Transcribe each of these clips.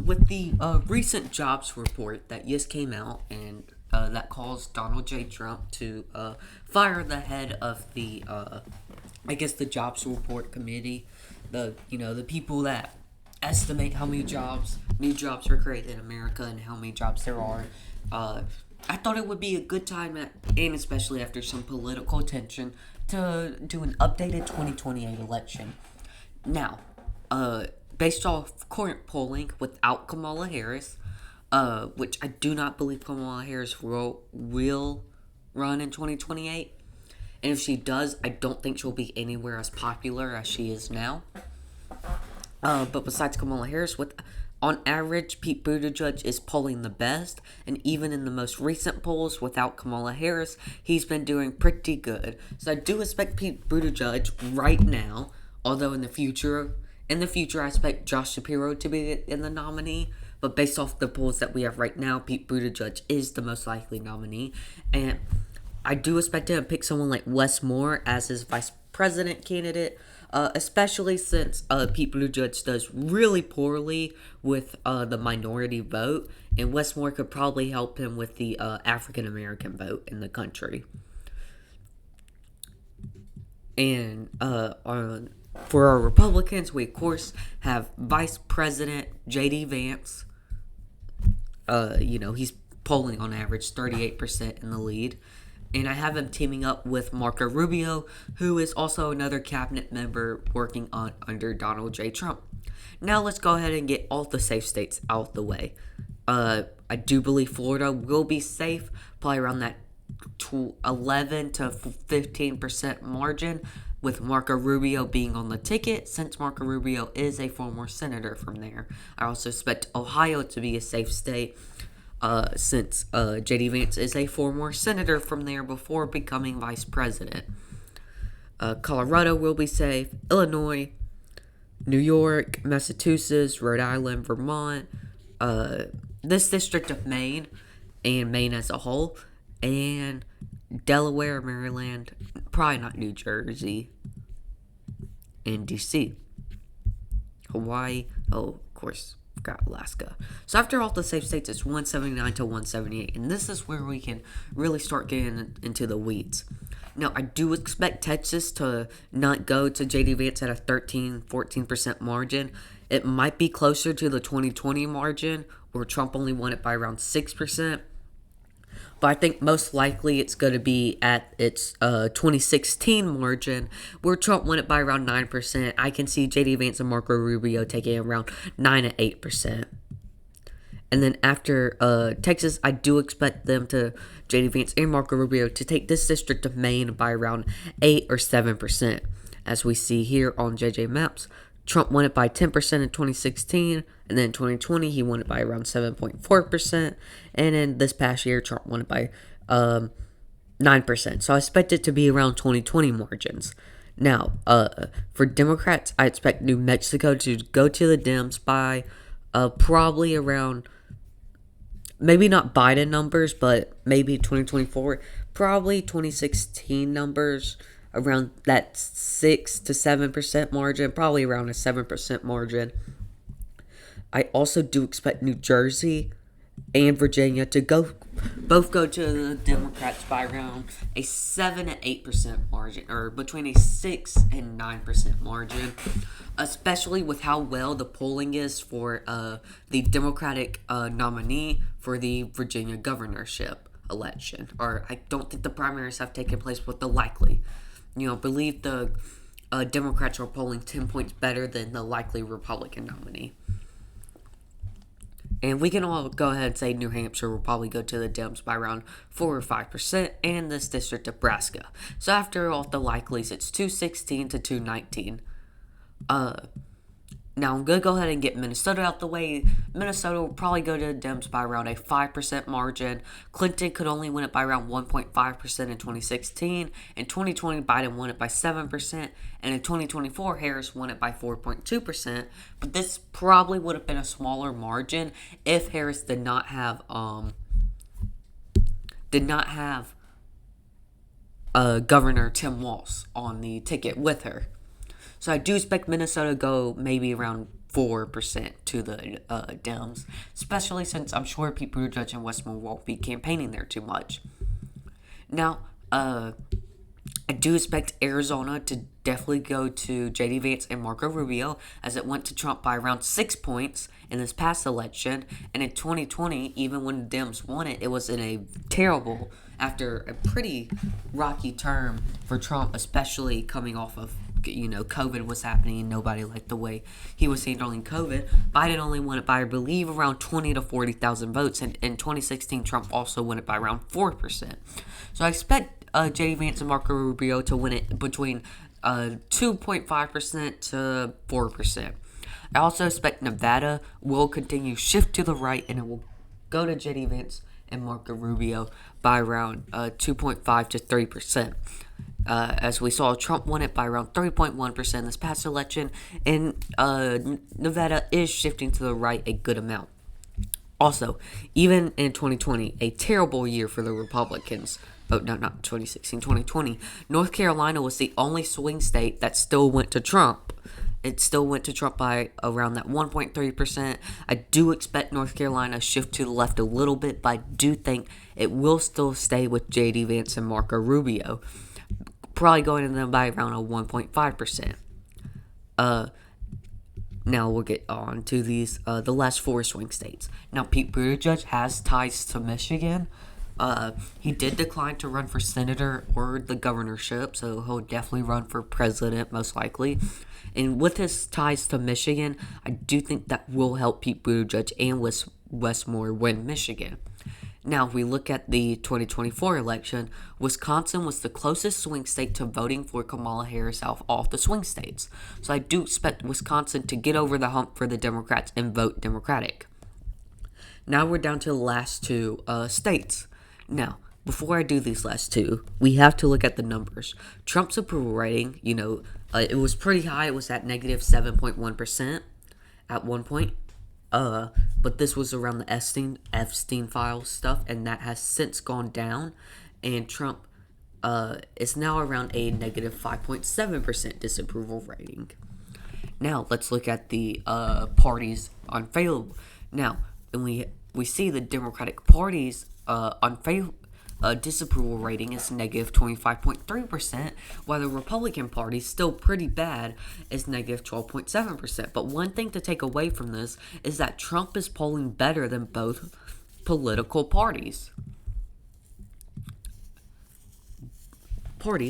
with the recent jobs report that just came out and that calls Donald J. Trump to fire the head of the, I guess, the jobs report committee, the people that estimate how many new jobs are created in America and how many jobs there are. I thought it would be a good time, and especially after some political tension, to do an updated 2028 election. Now, based off current polling without Kamala Harris, which I do not believe Kamala Harris will run in 2028. And if she does, I don't think she'll be anywhere as popular as she is now. But besides Kamala Harris, on average, Pete Buttigieg is polling the best, and even in the most recent polls without Kamala Harris, he's been doing pretty good. So I do expect Pete Buttigieg right now, although in the future I expect Josh Shapiro to be in the nominee. But based off the polls that we have right now, Pete Buttigieg is the most likely nominee, and I do expect him to pick someone like Wes Moore as his vice president candidate. Especially since Pete Buttigieg does really poorly with the minority vote, and Wes Moore could probably help him with the African American vote in the country. And for our Republicans, we of course have Vice President J.D. Vance. He's polling on average 38% in the lead. And I have him teaming up with Marco Rubio, who is also another cabinet member working under Donald J. Trump. Now let's go ahead and get all the safe states out the way. I do believe Florida will be safe, probably around that 11 to 15% margin, with Marco Rubio being on the ticket, since Marco Rubio is a former senator from there. I also expect Ohio to be a safe state, since J.D. Vance is a former senator from there before becoming vice president. Colorado will be safe. Illinois, New York, Massachusetts, Rhode Island, Vermont, this district of Maine, and Maine as a whole, and Delaware, Maryland, probably not New Jersey, and D.C. Hawaii, of course, got Alaska. So after all the safe states, it's 179 to 178, and this is where we can really start getting into the weeds. Now, I do expect Texas to not go to J.D. Vance at a 13-14% margin. It might be closer to the 2020 margin, where Trump only won it by around 6%. But I think most likely it's going to be at its 2016 margin, where Trump won it by around 9%. I can see J.D. Vance and Marco Rubio taking around 9 to 8%. And then after Texas, I do expect them to, J.D. Vance and Marco Rubio, to take this district of Maine by around 8 or 7%. As we see here on JJ Maps, Trump won it by 10% in 2016, and then in 2020, he won it by around 7.4%, and then this past year, Trump won it by 9%. So I expect it to be around 2020 margins. Now, for Democrats, I expect New Mexico to go to the Dems by probably around, maybe not Biden numbers, but maybe 2024, probably 2016 numbers, around that 6 to 7% margin, probably around a 7% margin. I also do expect New Jersey and Virginia to both go to the Democrats by around a 7 to 8% margin, or between a 6 and 9% margin, especially with how well the polling is for the Democratic nominee for the Virginia governorship election. Or I don't think the primaries have taken place, but the likely. Believe the Democrats are polling 10 points better than the likely Republican nominee. And we can all go ahead and say New Hampshire will probably go to the Dems by around 4 or 5%, and this district, Nebraska. So after all the likelies, it's 216 to 219. Now I'm going to go ahead and get Minnesota out the way. Minnesota will probably go to the Dems by around a 5% margin. Clinton could only win it by around 1.5% in 2016. In 2020, Biden won it by 7%. And in 2024, Harris won it by 4.2%. But this probably would have been a smaller margin if Harris did not have Governor Tim Walz on the ticket with her. So I do expect Minnesota to go maybe around 4% to the Dems, especially since I'm sure Pete Buttigieg and Wes Moore won't be campaigning there too much. Now, I do expect Arizona to definitely go to J.D. Vance and Marco Rubio, as it went to Trump by around 6 points in this past election. And in 2020, even when the Dems won it, it was in a terrible, after a pretty rocky term for Trump, especially coming off of, COVID was happening and nobody liked the way he was handling COVID. Biden only won it by, I believe, around 20 to 40,000 votes. And in 2016, Trump also won it by around 4%. So I expect J.D. Vance and Marco Rubio to win it between 2.5% to 4%. I also expect Nevada will continue shift to the right, and it will go to J.D. Vance and Marco Rubio by around 2.5 to 3%. As we saw, Trump won it by around 3.1% this past election, and Nevada is shifting to the right a good amount. Also, even in 2020, a terrible year for the Republicans. Oh, no, not 2016, 2020. North Carolina was the only swing state that still went to Trump. It still went to Trump by around that 1.3%. I do expect North Carolina to shift to the left a little bit, but I do think it will still stay with J.D. Vance and Marco Rubio. Probably going to them by around a 1.5%. Now we'll get on to these, the last 4 swing states. Now, Pete Buttigieg has ties to Michigan. He did decline to run for senator or the governorship, so he'll definitely run for president, most likely. And with his ties to Michigan, I do think that will help Pete Buttigieg and Wes Moore win Michigan. Now, if we look at the 2024 election, Wisconsin was the closest swing state to voting for Kamala Harris out of all the swing states. So I do expect Wisconsin to get over the hump for the Democrats and vote Democratic. Now we're down to the last 2 states. Now, before I do these last 2, we have to look at the numbers. Trump's approval rating, it was pretty high. It was at negative 7.1% at one point. But this was around the Epstein file stuff, and that has since gone down. And Trump is now around a negative 5.7% disapproval rating. Now, let's look at the parties unfavorable. Now, and we see the Democratic Party's disapproval rating is negative 25.3%, while the Republican Party, still pretty bad, is negative 12.7%. But one thing to take away from this is that Trump is polling better than both political parties.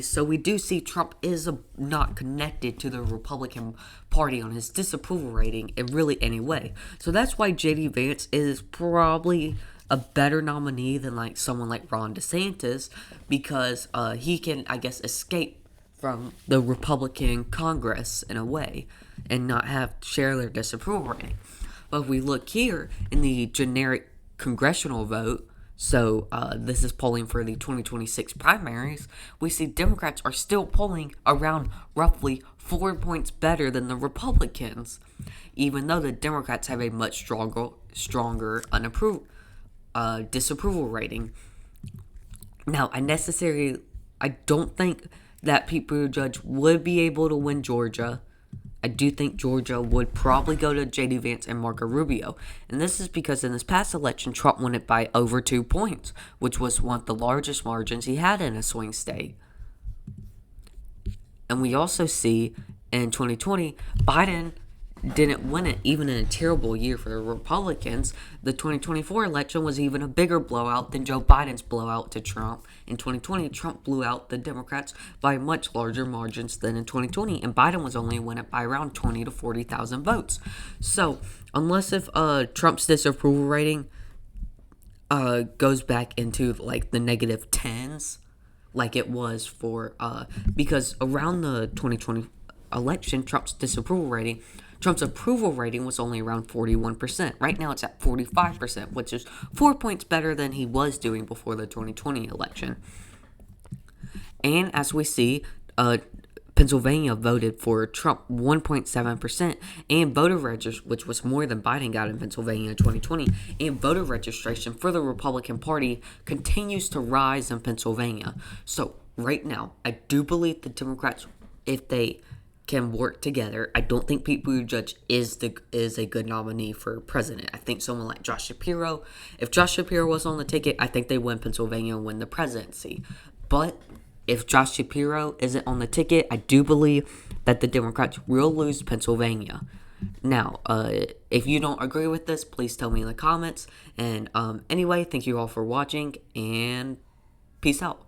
So we do see Trump is not connected to the Republican Party on his disapproval rating in really any way. So that's why J.D. Vance is probably a better nominee than someone like Ron DeSantis, because he can, I guess, escape from the Republican Congress in a way and not share their disapproval rating. But if we look here in the generic congressional vote, so this is polling for the 2026 primaries, we see Democrats are still polling around roughly 4 points better than the Republicans, even though the Democrats have a much stronger disapproval rating. Now, I don't think that Pete Buttigieg would be able to win Georgia. I do think Georgia would probably go to J.D. Vance and Marco Rubio. And this is because in this past election, Trump won it by over 2 points, which was one of the largest margins he had in a swing state. And we also see in 2020, Biden didn't win it even in a terrible year for the Republicans. The 2024 election was even a bigger blowout than Joe Biden's blowout to Trump. In 2020, Trump blew out the Democrats by much larger margins than in 2020, and Biden was only win it by around 20 to 40,000 votes. So, unless if Trump's disapproval rating goes back into the negative 10s, like it was for because around the 2020 election, Trump's approval rating was only around 41%. Right now it's at 45%, which is 4 points better than he was doing before the 2020 election. And as we see, Pennsylvania voted for Trump 1.7%, and voter registration, which was more than Biden got in Pennsylvania in 2020, and voter registration for the Republican Party continues to rise in Pennsylvania. So right now, I do believe the Democrats, if they can work together. I don't think Pete Buttigieg is a good nominee for president. I think someone like Josh Shapiro. If Josh Shapiro was on the ticket, I think they win Pennsylvania and win the presidency. But if Josh Shapiro isn't on the ticket, I do believe that the Democrats will lose Pennsylvania. Now, if you don't agree with this, please tell me in the comments. And anyway, thank you all for watching, and peace out.